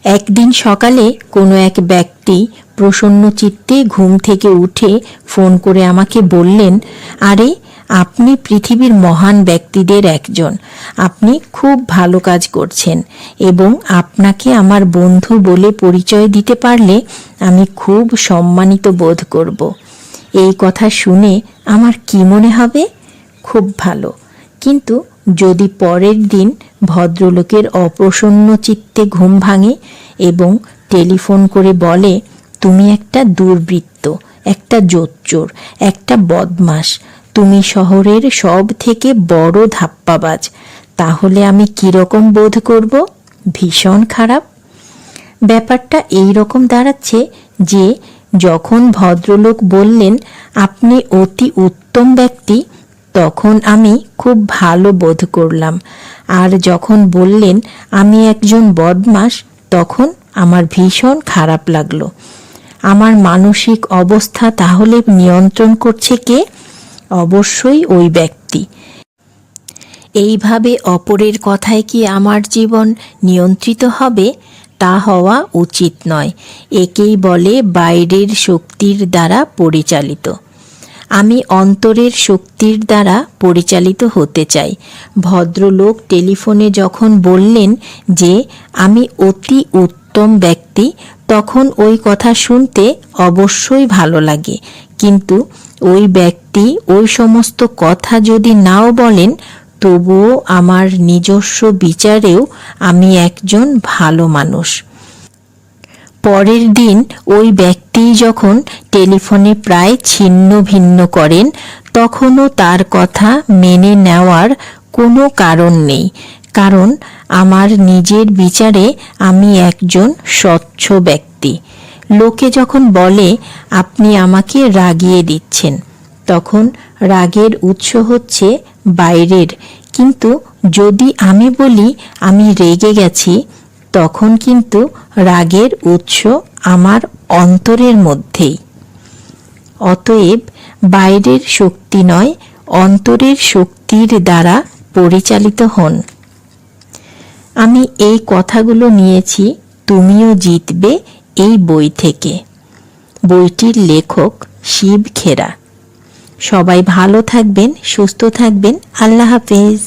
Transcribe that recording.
একদিন সকালে কোনো এক ব্যক্তি প্রসন্ন চিত্তে ঘুম থেকে উঠে ফোন করে আমাকে বললেন, আরে আপনি পৃথিবীর মহান ব্যক্তিদের একজন, আপনি খুব ভালো কাজ করছেন এবং আপনাকে আমার বন্ধু বলে পরিচয় দিতে পারলে আমি খুব সম্মানিত বোধ করব। এই কথা শুনে আমার কি মনে হবে? খুব ভালো। কিন্তু যদি পরের দিন ভদ্রলোকের অপ্রসন্ন চিত্তে ঘুম ভাঙে এবং টেলিফোন করে বলে, তুমি একটা দুর্বৃত্ত, একটা জোচ্চোর, একটা বদমাশ, তুমি শহরের সব থেকে বড় ধাপ্পাবাজ, তাহলে আমি কীরকম বোধ করব? ভীষণ খারাপ। ব্যাপারটা এই রকম দাঁড়াচ্ছে যে যখন ভদ্রলোক বললেন আপনি অতি উত্তম ব্যক্তি, তখন আমি খুব ভালো বোধ করলাম, আর যখন বললেন আমি একজন বদমাশ, তখন আমার ভীষণ খারাপ লাগলো। আমার মানসিক অবস্থা তাহলে নিয়ন্ত্রণ করছে কে? অবশ্যই ওই ব্যক্তি। এইভাবে অপরের কথায় কি আমার জীবন নিয়ন্ত্রিত হবে? তা হওয়া উচিত নয়। একেই বলে বাইরের শক্তির দ্বারা পরিচালিত। আমি অন্তরের শক্তির দ্বারা পরিচালিত হতে চাই। ভদ্রলোক টেলিফোনে যখন বললেন যে আমি অতি উত্তম ব্যক্তি, তখন ওই কথা শুনতে অবশ্যই ভালো লাগে। কিন্তু ওই ব্যক্তি ওই সমস্ত কথা যদি নাও বলেন, তবুও আমার নিজস্ব বিচারেও আমি একজন ভালো মানুষ। পরের দিন ওই ব্যক্তি যখন টেলিফোনে প্রায় ছিন্ন ভিন্ন করেন, তখনও তার কথা মেনে নেওয়ার কোনো কারণ নেই, কারণ আমার নিজের বিচারে আমি একজন স্বচ্ছ ব্যক্তি। লোকে যখন বলে আপনি আমাকে রাগিয়ে দিচ্ছেন, তখন রাগের উৎস হচ্ছে বাইরের, কিন্তু যদি আমি বলি আমি রেগে গেছি, তখন কিন্তু রাগের উৎস আমার অন্তরের মধ্যেই। অতএব বাইরের শক্তি নয়, অন্তরের শক্তির দ্বারা পরিচালিত হন। আমি এই কথাগুলো নিয়েছি তুমিও জিতবে এই বই থেকে। বইটির লেখক শিব খেরা। সবাই ভালো থাকবেন, সুস্থ থাকবেন। আল্লাহ হাফেজ।